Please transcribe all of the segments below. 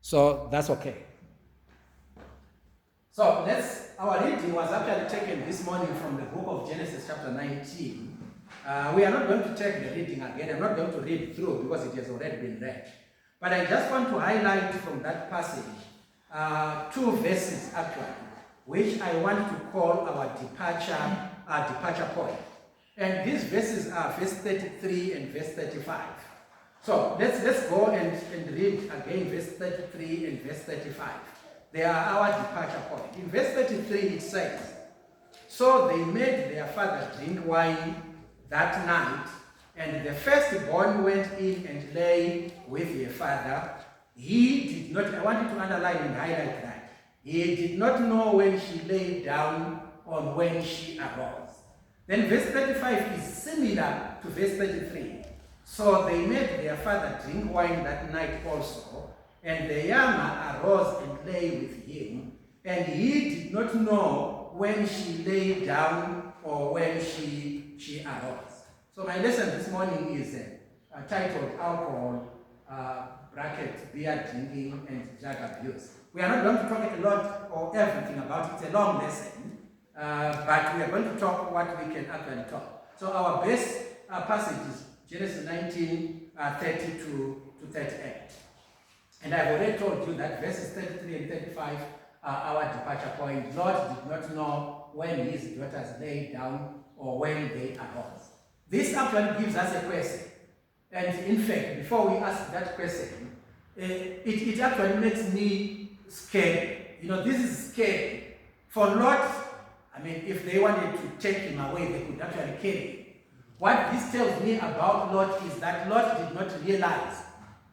So that's okay. So our reading was actually taken this morning from the book of Genesis chapter 19. We are not going to take the reading again. I'm not going to read through because it has already been read. But I just want to highlight from that passage two verses actually, which I want to call our departure point. And these verses are verse 33 and verse 35. So let's go and read again verse 33 and verse 35. They are our departure point. In verse 33 it says, "So they made their father drink wine that night, and the firstborn went in and lay with their father. He did not," I want you to underline and highlight that, "he did not know when she lay down or when she arose." Then verse 35 is similar to verse 33. "So they made their father drink wine that night also, and the younger arose and lay with him, and he did not know when she lay down or when she arose." So my lesson this morning is titled Alcohol, Beer Drinking and Drug Abuse. We are not going to talk a lot or everything about it. It's a long lesson, but we are going to talk what we can actually talk. So our base passage is Genesis 19, 30 to 38. And I've already told you that verses 33 and 35 are our departure point. Lot did not know when his daughters lay down or when they arose. This actually gives us a question. And in fact, before we ask that question, it actually makes me scared. You know, this is scary. For Lot, I mean, if they wanted to take him away, they could actually kill him. What this tells me about Lot is that Lot did not realize.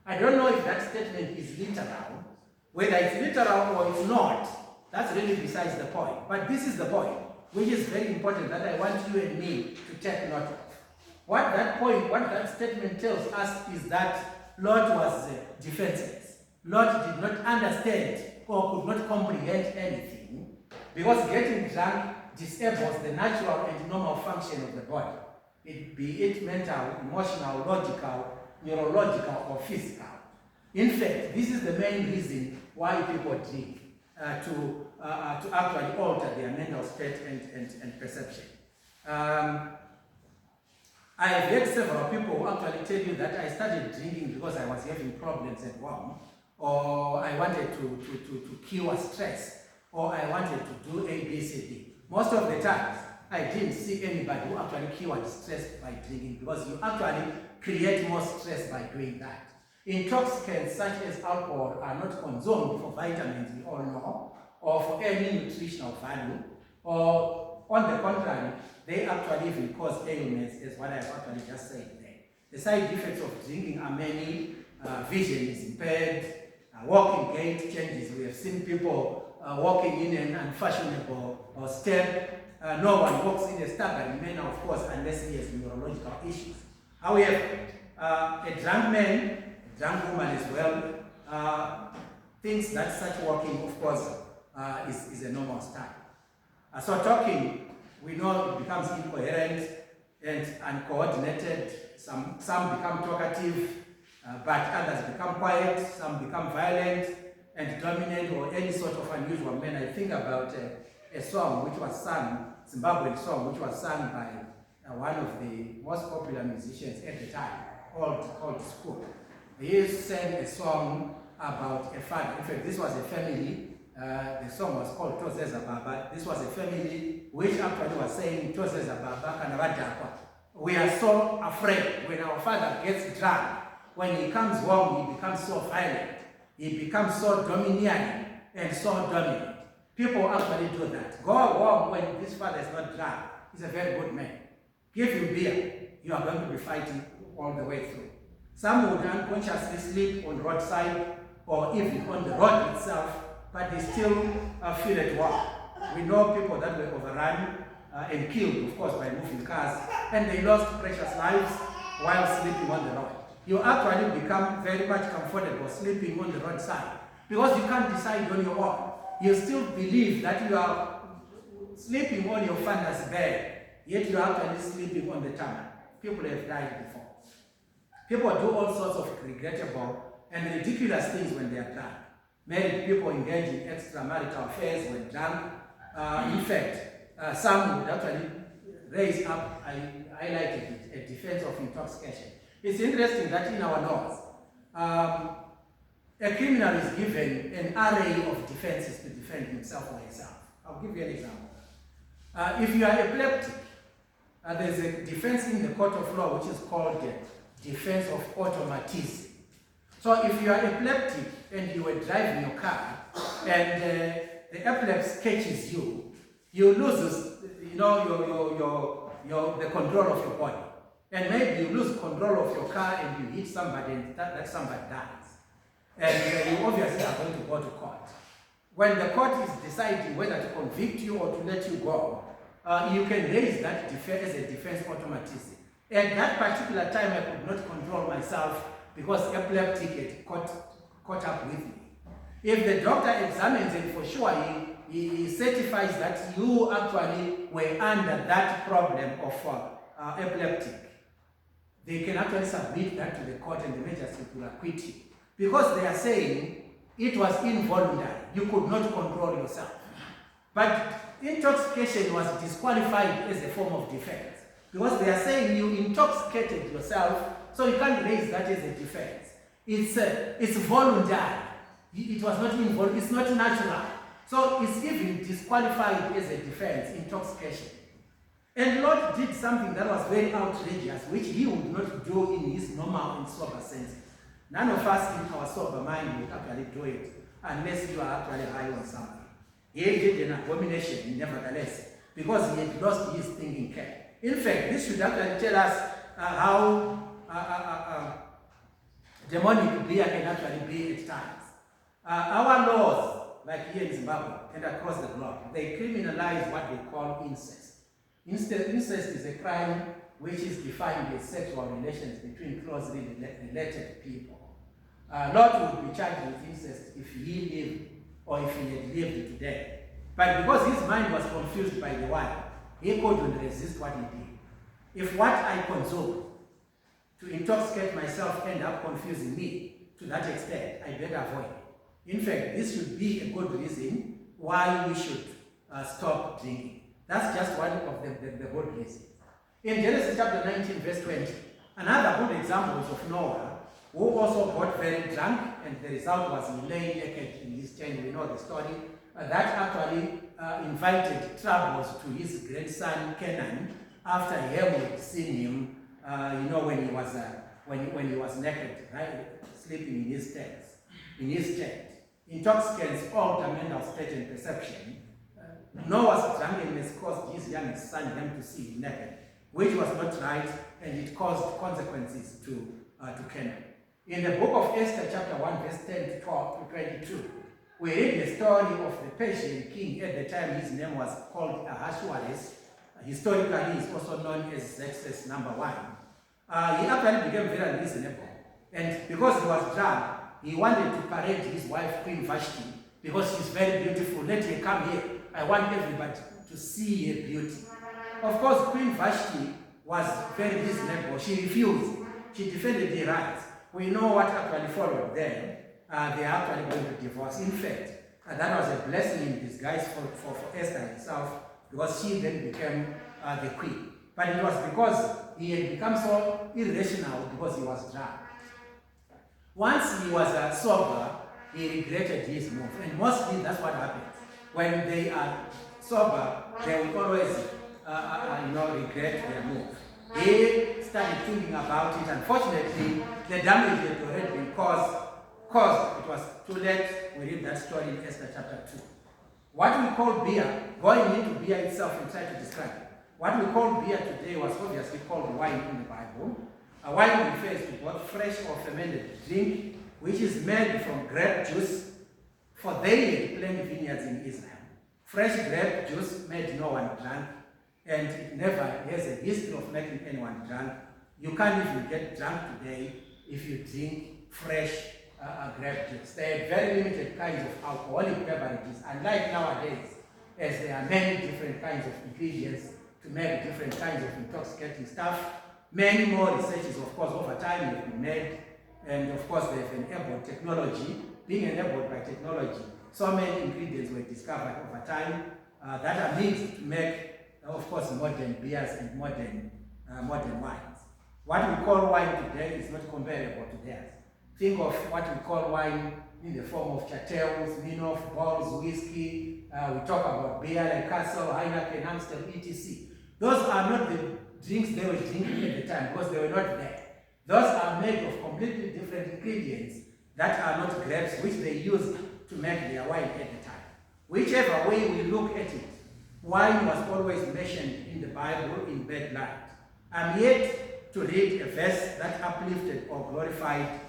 I don't know if that statement is literal. Whether it's literal or it's not, that's really besides the point. But this is the point, which is very important that I want you and me to take note of. What that statement tells us is that Lot was defenseless. Lot did not understand or could not comprehend anything, because getting drunk disables the natural and normal function of the body, be it mental, emotional, logical, neurological, or physical. In fact, this is the main reason why people drink, to actually alter their mental state and perception. I have heard several people actually tell you that I started drinking because I was having problems at home, or I wanted to cure stress, or I wanted to do A, B, C, D. Most of the times, I didn't see anybody who actually cured stress by drinking, because you actually create more stress by doing that. Intoxicants such as alcohol are not consumed for vitamins, we all know, or for any nutritional value, or on the contrary, they actually even cause ailments, as what I've actually just said there. The side effects of drinking are many. Vision is impaired, walking gait changes. We have seen people walking in an unfashionable step. No one walks in a staggering manner, of course, unless he has neurological issues. However, a drunk man, a drunk woman as well, thinks that such walking, of course, is a normal style. So talking, we know it becomes incoherent and uncoordinated. Some become talkative, but others become quiet. Some become violent and dominant, or any sort of unusual manner. I think about a song which was sung, Zimbabwean song, which was sung by one of the most popular musicians at the time, called School. He sang a song about a father. In fact, this was a family. The song was called Tozeza Baba. This was a family which actually was saying, Tozeza Baba Kanavadakwa. We are so afraid when our father gets drunk. When he comes home, he becomes so violent. He becomes so domineering and so dominant. People actually do that. Go home when this father is not drunk. He's a very good man. Give him beer. You are going to be fighting all the way through. Some would unconsciously sleep on the roadside or even on the road itself, but they still feel at war. We know people that were overrun and killed, of course, by moving cars, and they lost precious lives while sleeping on the road. You actually become very much comfortable sleeping on the roadside because you can't decide on your own. You still believe that you are sleeping on your father's bed, yet you are actually sleeping on the tarmac. People have died before. People do all sorts of regrettable and ridiculous things when they are drunk. Married people engage in extramarital affairs when drunk. In fact, some would actually raise up, I highlighted it, a defense of intoxication. It's interesting that in our laws, a criminal is given an array of defenses to defend himself or herself. I'll give you an example. If you are epileptic, there's a defense in the court of law which is called the defense of automatism. So if you are epileptic and you were driving your car and the epilepsy catches you, you lose, the control of your body. And maybe you lose control of your car and you hit somebody and that somebody dies. And you obviously are going to go to court. When the court is deciding whether to convict you or to let you go, you can raise that defense as a defense automatism. At that particular time, I could not control myself because epileptic had caught up with me. If the doctor examines it for sure, he certifies that you actually were under that problem of epileptic, they can actually submit that to the court and the magistrate will acquit you. Because they are saying it was involuntary, you could not control yourself. But intoxication was disqualified as a form of defense. Because they are saying you intoxicated yourself, so you can't raise that as a defense. It's voluntary. It was not involuntary, it's not natural. So it's even disqualified as a defense, intoxication. And Lord did something that was very outrageous, which he would not do in his normal and sober senses. None of us in our sober mind would actually do it unless you are actually high on something. He did an abomination, nevertheless, because he had lost his thinking care. In fact, this should actually tell us how demonic beer can actually be at times. Our laws, like here in Zimbabwe and across the globe, they criminalize what they call incest. Incest is a crime which is defined as sexual relations between closely related people. Lot would be charged with incest if he lived or if he had lived today. But because his mind was confused by the wine, he couldn't resist what he did. If what I consume to intoxicate myself end up confusing me to that extent, I better avoid it. In fact, this should be a good reason why we should stop drinking. That's just one of the good reasons. In Genesis chapter 19, verse 20, another good example is of Noah, who also got very drunk, and the result was he lay naked in his tent. We know the story. That actually invited troubles to his grandson Canaan after Ham had seen him, when he was naked, right, sleeping in his tent. Intoxicants alter mental state and perception. Noah's drunkenness caused his youngest son Ham to see him naked, which was not right, and it caused consequences to Canaan. In the book of Esther, chapter 1, verse 10 to 12 to 22, we read the story of the Persian king. At the time, his name was called Ahasuerus. Historically, he is also known as Xerxes number 1. He actually became very unreasonable, and because he was drunk, he wanted to parade his wife, Queen Vashti, because she's very beautiful. Let her come here. I want everybody to see her beauty. Of course, Queen Vashti was very reasonable. She refused. She defended her rights. We know what actually followed there. They are actually going to divorce. In fact, that was a blessing in disguise for Esther herself, because she then became the queen. But it was because he had become so irrational because he was drunk. Once he was sober, he regretted his move. And mostly that's what happens. When they are sober, they will always regret their move. He started thinking about it. Unfortunately, the damage had already been caused. It was too late. We read that story in Esther chapter 2. What we call beer, going into beer itself and try to describe it. What we call beer today was obviously called wine in the Bible. Wine refers to both fresh or fermented drink, which is made from grape juice, for they had plenty vineyards in Israel. Fresh grape juice made no one drunk, and it never has a history of making anyone drunk. You can't even get drunk today if you drink fresh grape juice. There are very limited kinds of alcoholic beverages, unlike nowadays, as there are many different kinds of ingredients to make different kinds of intoxicating stuff. Many more researches, of course, over time have been made, and of course they've enabled technology being enabled by technology, so many ingredients were discovered over time that are needed to make, of course, modern beers and modern wines. What we call wine today is not comparable to theirs. Think of what we call wine in the form of chateaus, Minoff, Balls, whiskey. We talk about beer like Castle, Heineken, Amstel, etc. Those are not the drinks they were drinking at the time because they were not there. Those are made of completely different ingredients that are not grapes, which they use to make their wine at the time. Whichever way we look at it, wine was always mentioned in the Bible in bad light. I'm yet to read a verse that uplifted or glorified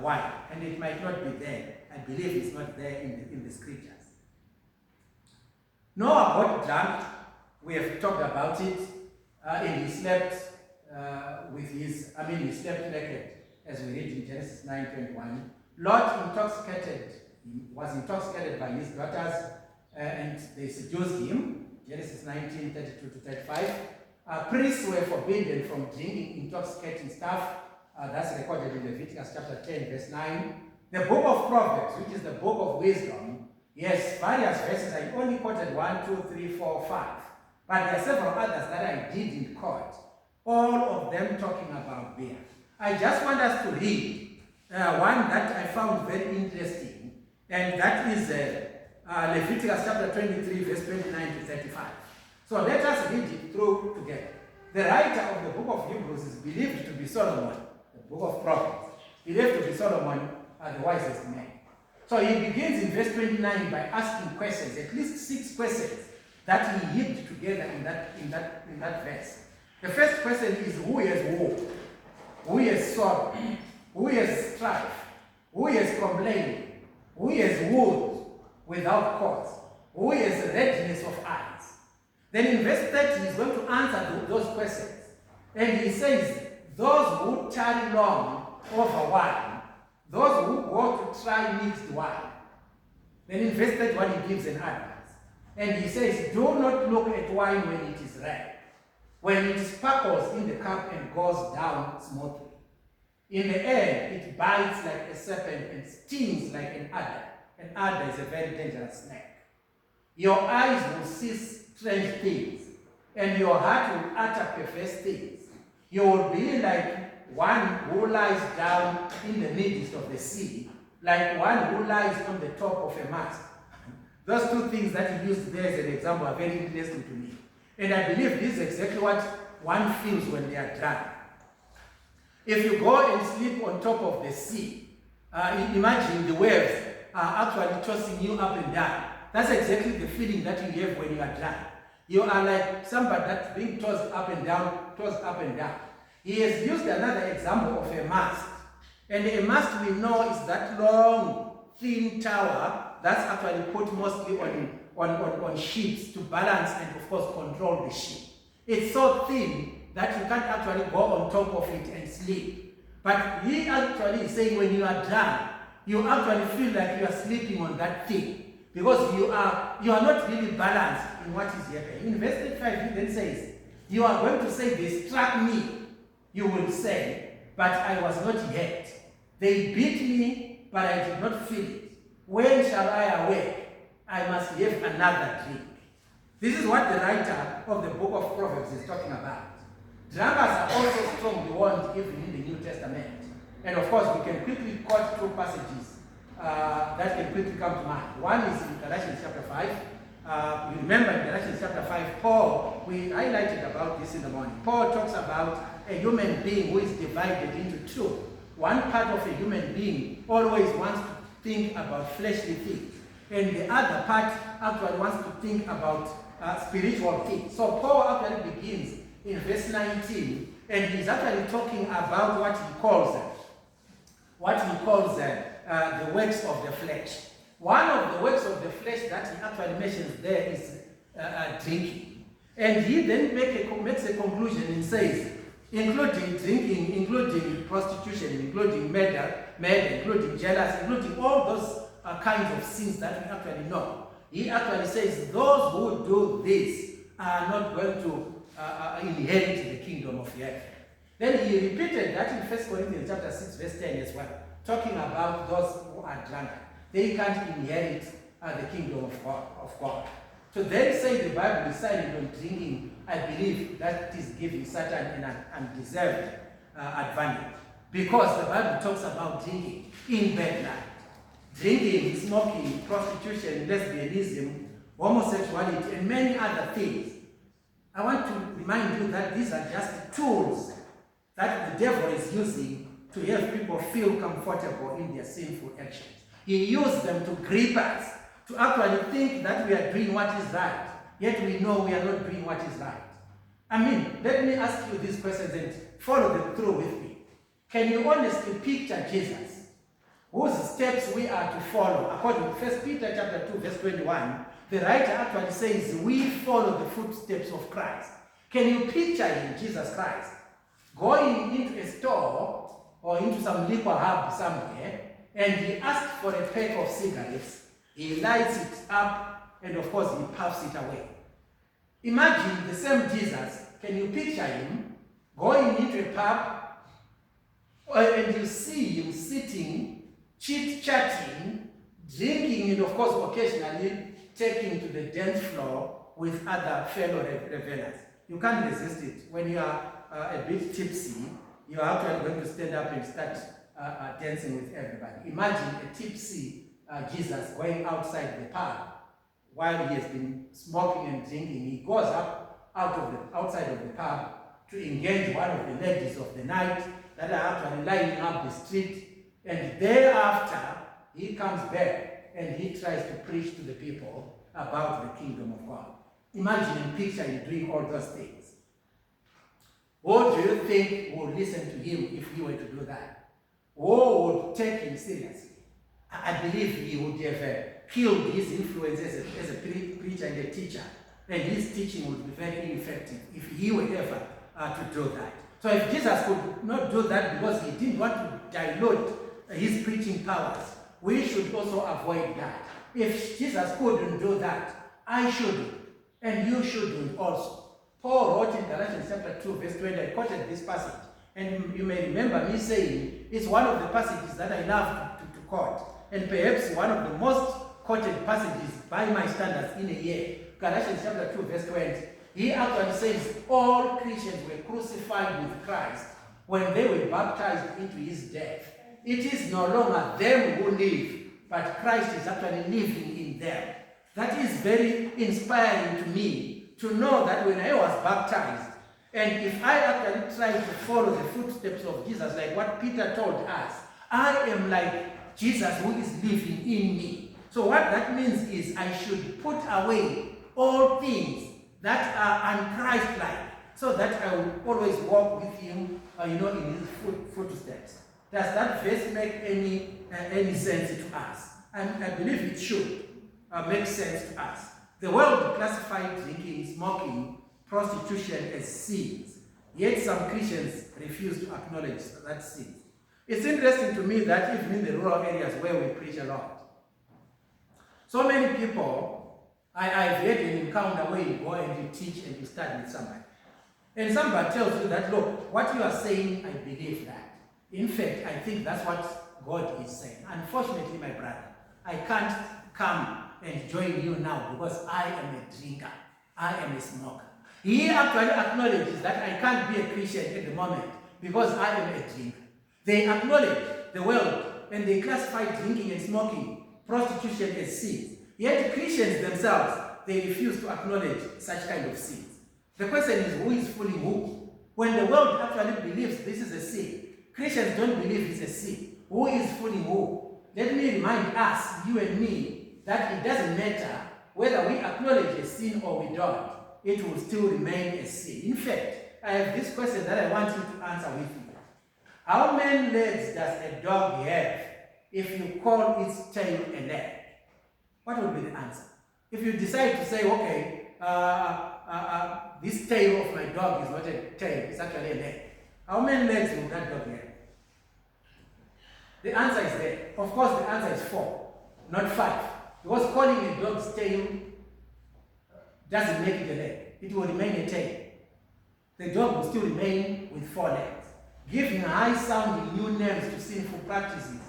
wine, and it might not be there. I believe it's not there in the scriptures. Noah got drunk. We have talked about it, and he slept he slept naked, as we read in Genesis 9:21. Lot was intoxicated by his daughters, and they seduced him. Genesis 19:32-35. Priests were forbidden from drinking intoxicating stuff. That's recorded in Leviticus chapter 10, verse 9. The book of Proverbs, which is the book of wisdom, yes, various verses. I only quoted 1, 2, 3, 4, 5. But there are several others that I didn't quote. All of them talking about beer. I just want us to read one that I found very interesting, and that is Leviticus chapter 23, verse 29-35. So let us read it through together. The writer of the book of Hebrews is believed to be Solomon, the book of Proverbs, believed to be Solomon, the wisest man. So he begins in verse 29 by asking questions, at least 6 questions that he heaped together in that verse. The first question is, who has war? Who has sorrow? Who has strife? Who has complaint? Who has wood without cause? Who has redness of eyes? Then in verse 30, he's going to answer those questions. And he says, those who tarry long over wine, those who go to try mixed wine. Then in verse 31, he gives an advice. And he says, do not look at wine when it is red, when it sparkles in the cup and goes down smoothly. In the air, it bites like a serpent and stings like an adder. An adder is a very dangerous snake. Your eyes will see strange things, and your heart will utter perverse things. You will be like one who lies down in the midst of the sea, like one who lies on the top of a mast. Those 2 things that he used there as an example are very interesting to me. And I believe this is exactly what one feels when they are drunk. If you go and sleep on top of the sea, imagine the waves are actually tossing you up and down. That's exactly the feeling that you have when you are drunk. You are like somebody that's being tossed up and down, tossed up and down. He has used another example of a mast. And a mast, we know, is that long, thin tower that's actually put mostly on ships to balance and, of course, control the ship. It's so thin that you can't actually go on top of it and sleep. But he actually is saying when you are drunk, you actually feel like you are sleeping on that thing because you are not really balanced in what is happening. In verse 35, he then says, you are going to say, they struck me, you will say, but I was not hurt. They beat me, but I did not feel it. When shall I awake? I must have another drink. This is what the writer of the book of Proverbs is talking about. Drunkards are also strongly warned even in the New Testament. And of course, we can quickly quote 2 passages that can quickly come to mind. One is in Galatians chapter 5. You remember in Galatians chapter 5, Paul, we highlighted about this in the morning. Paul talks about a human being who is divided into 2. One part of a human being always wants to think about fleshly things, and the other part actually wants to think about spiritual things. So Paul actually begins in verse 19, and he's actually talking about what he calls the works of the flesh. One of the works of the flesh that he actually mentions there is drinking. And he then makes a conclusion and says, including drinking, including prostitution, including murder, including jealousy, including all those kinds of sins that we actually know. He actually says those who do this are not going to inherit the kingdom of heaven. Then he repeated that in 1 Corinthians chapter 6, verse 10 as well, talking about those who are drunk. they can't inherit the kingdom of God. So they say the Bible is silent on drinking. I believe that is giving Satan an undeserved advantage. Because the Bible talks about drinking in bed light. Drinking, smoking, prostitution, lesbianism, homosexuality, and many other things. I want to remind you that these are just tools that the devil is using to help people feel comfortable in their sinful actions. He used them to grip us, to actually think that we are doing what is right, yet we know we are not doing what is right. I mean, let me ask you these questions and follow them through with me. Can you honestly picture Jesus, whose steps we are to follow? According to 1 Peter chapter 2, verse 21, the writer actually says, we follow the footsteps of Christ. Can you picture him, Jesus Christ, going into a store or into some liquor hub somewhere, and he asks for a pack of cigarettes, he lights it up, and of course he puffs it away. Imagine the same Jesus, can you picture him going into a pub, and you see him sitting, chit-chatting, drinking, and of course occasionally taking to the dance floor with other fellow revelers. You can't resist it. When you are a bit tipsy, you are actually going to stand up and start dancing with everybody. Imagine a tipsy Jesus going outside the pub while he has been smoking and drinking. He goes up outside of the pub to engage one of the ladies of the night that are actually lining up the street, and thereafter he comes back and he tries to preach to the people about the kingdom of God. Imagine and picture him doing all those things. Who do you think would listen to him if he were to do that? Who would take him seriously? I believe he would have killed his influence as a preacher and a teacher, and his teaching would be very ineffective if he were ever to do that. So if Jesus could not do that because he didn't want to dilute his preaching powers, we should also avoid that. If Jesus couldn't do that, I shouldn't, and you shouldn't also. Paul wrote in Galatians chapter 2, verse 20, I quoted this passage, and you may remember me saying it's one of the passages that I love to quote, and perhaps one of the most quoted passages by my standards in a year. Galatians chapter 2, verse 20. He actually says all Christians were crucified with Christ when they were baptized into his death. It is no longer them who live, but Christ is actually living in them. That is very inspiring to me to know that when I was baptized, and if I actually try to follow the footsteps of Jesus, like what Peter told us, I am like Jesus who is living in me. So what that means is I should put away all things that are unchristlike, so that I will always walk with him, in his footsteps. Does that verse make any sense to us? And I believe it should make sense to us. The world classified drinking, smoking, prostitution as sins, yet some Christians refuse to acknowledge that sin. It's interesting to me that even in the rural areas where we preach a lot, so many people, I've had an encounter where you go and you teach and you study with somebody. And somebody tells you that, look, what you are saying, I believe that. In fact, I think that's what God is saying. Unfortunately, my brother, I can't come and join you now because I am a drinker. I am a smoker. He actually acknowledges that I can't be a Christian at the moment because I am a drinker. They acknowledge the world and they classify drinking and smoking, prostitution as sins. Yet Christians themselves, they refuse to acknowledge such kind of sins. The question is, who is fooling who? When the world actually believes this is a sin, Christians don't believe it's a sin. Who is fooling who? Let me remind us, you and me, that it doesn't matter whether we acknowledge a sin or we don't. It will still remain a sin. In fact, I have this question that I want you to answer with me. How many legs does a dog have if you call its tail a leg? What would be the answer? If you decide to say, okay, this tail of my dog is not a tail, it's actually a leg. How many legs will that dog have? The answer is there. Of course, the answer is 4, not 5. Because calling a dog's tail doesn't make it a leg. It will remain a tail. The dog will still remain with 4 legs. Giving high-sounding new names to sinful practices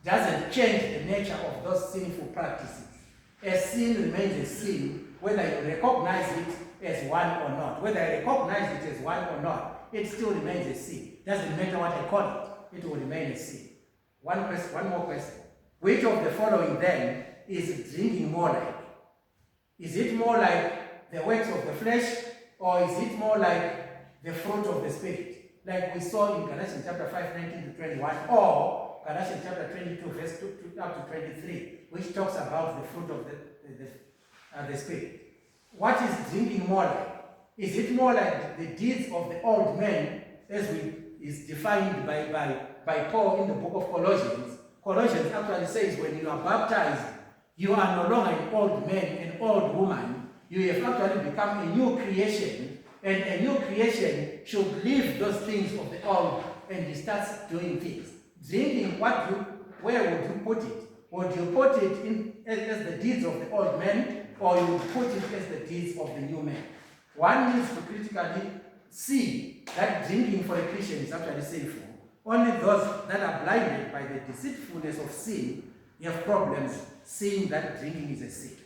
doesn't change the nature of those sinful practices. A sin remains a sin, whether you recognize it as one or not. Whether I recognize it as one or not, it still remains a sin. Doesn't matter what I call it, it will remain a sin. One more question. Which of the following then is drinking more like? Is it more like the works of the flesh, or is it more like the fruit of the Spirit? Like we saw in Galatians chapter 5, 19 to 21, or Galatians chapter 22, verse 2 up to 23, which talks about the fruit of the Spirit. What is drinking more like? Is it more like the deeds of the old man, as is defined by Paul in the book of Colossians? Colossians actually says when you are baptized, you are no longer an old man, an old woman. You have actually become a new creation, and a new creation should leave those things of the old and he starts doing things. Drinking, where would you put it? Would you put it in as the deeds of the old man, or you would put it as the deeds of the new man? One needs to critically see that drinking for a Christian is actually sinful. Only those that are blinded by the deceitfulness of sin have problems seeing that drinking is a sin.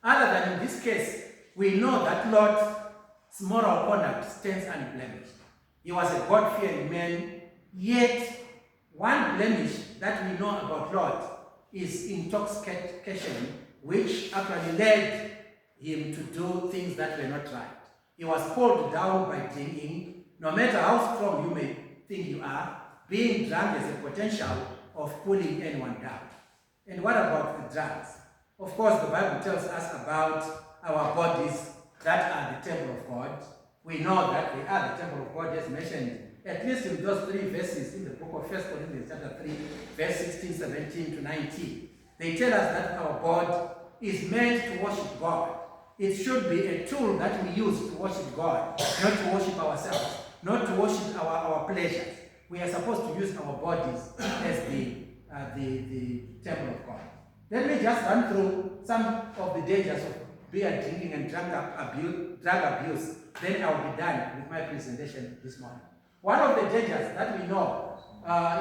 Other than in this case, we know that Lot's moral conduct stands unblemished. He was a God-fearing man, yet one blemish that we know about Lot is intoxication, which actually led him to do things that were not right. He was pulled down by drinking. No matter how strong you may think you are, being drunk has a potential of pulling anyone down. And what about the drugs? Of course, the Bible tells us about our bodies that are the temple of God. We know that they are the temple of God, as mentioned at least in those 3 verses in the book of 1 Corinthians chapter 3, verse 16, 17 to 19. They tell us that our body is meant to worship God. It should be a tool that we use to worship God, not to worship ourselves, not to worship our pleasures. We are supposed to use our bodies as the temple of God. Let me just run through some of the dangers of beer drinking and drug abuse. Then I'll be done with my presentation this morning. One of the dangers that we know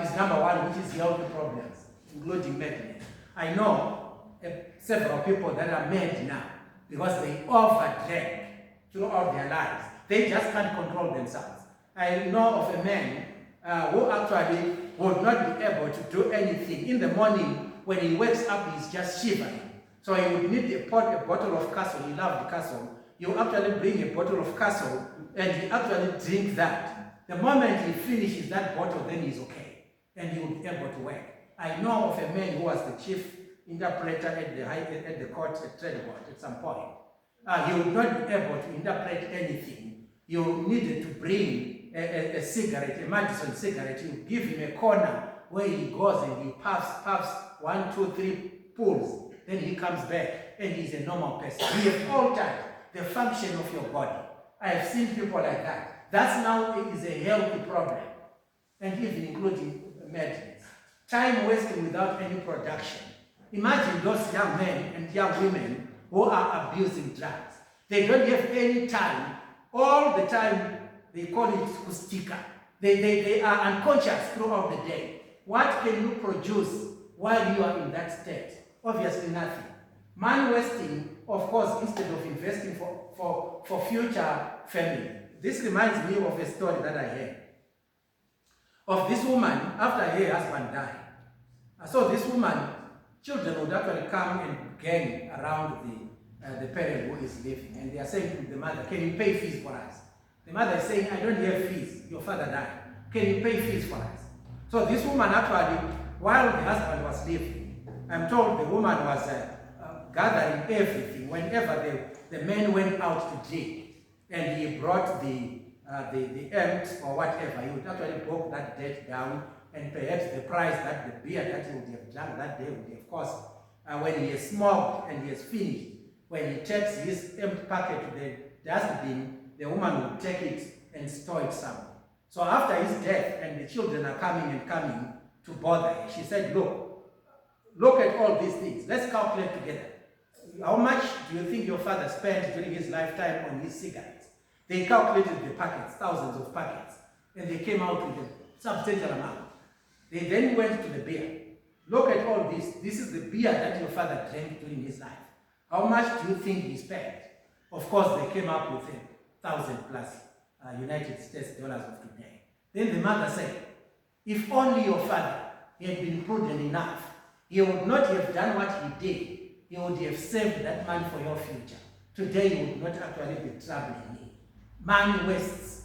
is number one, which is health problems, including madness. I know several people that are mad now because they overdrank throughout their lives. They just can't control themselves. I know of a man who actually would not be able to do anything. In the morning, when he wakes up, he's just shivering. So he would need a bottle of castle. He loved castle. You actually bring a bottle of castle and he actually drink that. The moment he finishes that bottle, then he's okay. And he will be able to work. I know of a man who was the chief interpreter at the court, at trade court at some point. He would not be able to interpret anything. You needed to bring a cigarette, a Madison cigarette. You give him a corner where he goes and he puffs 1, 2, 3 pulls. Then he comes back and he's a normal person. He has altered the function of your body. I have seen people like that. That's now is a healthy problem, and even including madness. Time wasting without any production. Imagine those young men and young women who are abusing drugs. They don't have any time. All the time, they call it kustika. They are unconscious throughout the day. What can you produce while you are in that state? Obviously nothing. Man wasting, of course, instead of investing for future family. This reminds me of a story that I heard of this woman after her husband died. So this woman, children would actually come and gang around the parent who is living, and they are saying to the mother, "Can you pay fees for us?" The mother is saying, "I don't have fees. Your father died. Can you pay fees for us?" So this woman actually, while the husband was living, I'm told the woman was gathering everything. Whenever the man went out to drink, and he brought the empts or whatever, he would actually broke that debt down, and perhaps the price that the beer that he would have drunk that day would have cost. When he has smoked and he has finished, when he takes his empty packet to the dustbin, the woman would take it and store it somewhere. So after his death, and the children are coming to bother her, she said, look at all these things. Let's calculate together. How much do you think your father spent during his lifetime on his cigarettes? They calculated the packets, thousands of packets, and they came out with a substantial amount. They then went to the beer. Look at all this. This is the beer that your father drank during his life. How much do you think he spent? Of course, they came up with 1,000 plus United States dollars of today. Then the mother said, if only your father had been prudent enough, he would not have done what he did. He would have saved that money for your future. Today, you would not actually be troubling me. Money wastes.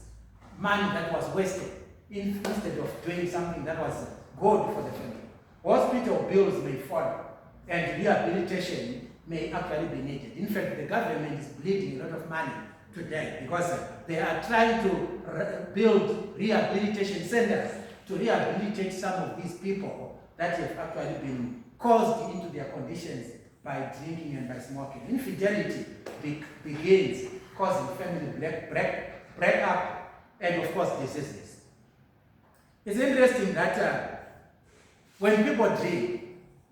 Money that was wasted instead of doing something that was good for the family. Hospital bills may follow, and rehabilitation may actually be needed. In fact, the government is bleeding a lot of money today because they are trying to build rehabilitation centers to rehabilitate some of these people that have actually been caused into their conditions by drinking and by smoking. Infidelity begins causing family breakup and, of course, diseases. It's interesting that when people drink,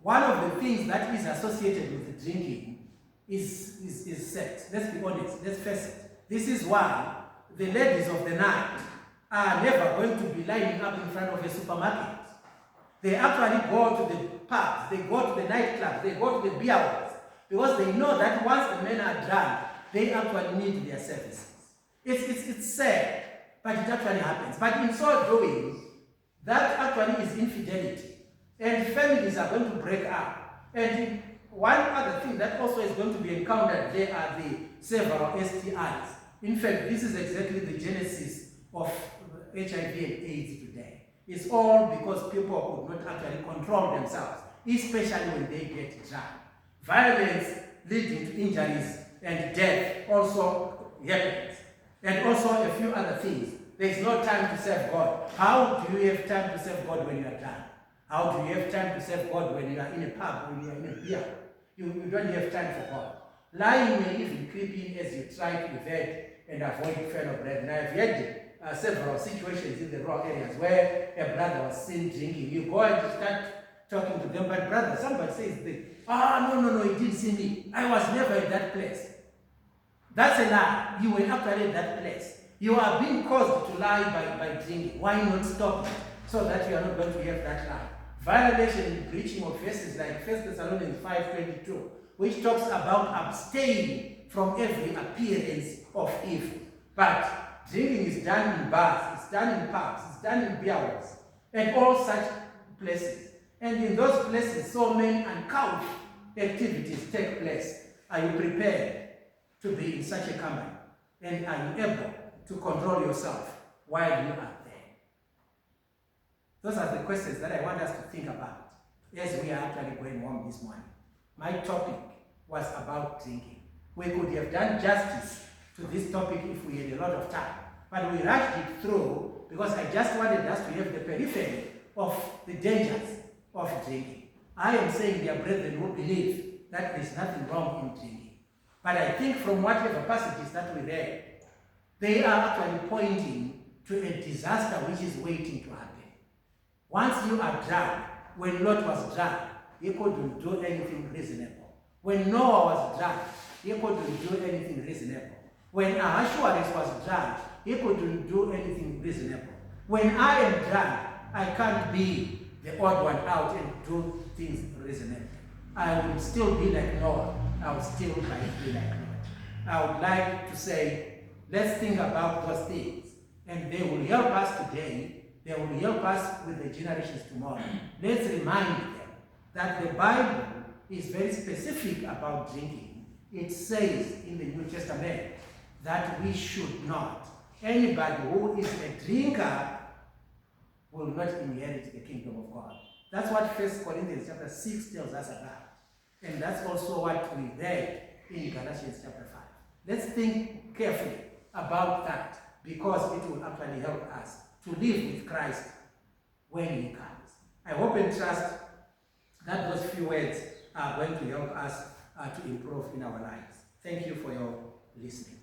one of the things that is associated with the drinking is sex. Let's be honest, let's face it. This is why the ladies of the night are never going to be lining up in front of a supermarket. They actually go to the pubs, they go to the nightclubs, they go to the beer halls, because they know that once the men are drunk, they actually need their services. It's sad, but it actually happens. But in so doing, that actually is infidelity. And families are going to break up. And one other thing that also is going to be encountered, there are the several STIs. In fact, this is exactly the genesis of HIV and AIDS today. It's all because people could not actually control themselves, especially when they get drunk. Violence leading to injuries and death also happens. And also a few other things. There is no time to serve God. How do you have time to serve God when you are drunk? How do you have time to serve God when you are in a pub, when you are in a beer? You don't have time for God. Lying may even creep in as you try to evade and avoid fellow brethren. I've had several situations in the raw areas where a brother was seen drinking. You go and you start talking to them, but brother, somebody says, no, he didn't see me. I was never in that place. That's a lie. You were actually in that place. You are being caused to lie by drinking. Why not stop it so that you are not going to have that lie? Violation and breaching of verses like 1 Thessalonians 5:22, which talks about abstaining from every appearance of evil. But drinking is done in bars, it's done in pubs, it's done in beer halls, and all such places. And in those places, so many uncouth activities take place. Are you prepared to be in such a company? And are you able to control yourself while you are there? Those are the questions that I want us to think about as we are actually going home this morning. My topic was about drinking. We could have done justice to this topic if we had a lot of time, but we rushed it through because I just wanted us to have the periphery of the dangers of drinking. I am saying, dear brethren, who believe that there is nothing wrong in drinking. But I think from whatever passages that we read, they are actually pointing to a disaster which is waiting to happen. Once you are drunk, when Lot was drunk, he couldn't do anything reasonable. When Noah was drunk, he couldn't do anything reasonable. When Ahasuerus was drunk, he couldn't do anything reasonable. When I am drunk, I can't be the odd one out and do things reasonable. I will still be like Noah. I will still be like Noah. I would like to say, let's think about those things, and they will help us today. They will help us with the generations tomorrow. Let's remind them that the Bible is very specific about drinking. It says in the New Testament that we should not. Anybody who is a drinker will not inherit the kingdom of God. That's what 1 Corinthians chapter 6 tells us about. And that's also what we read in Galatians chapter 5. Let's think carefully about that, because it will actually help us to live with Christ when he comes. I hope and trust that those few words are going to help us to improve in our lives. Thank you for your listening.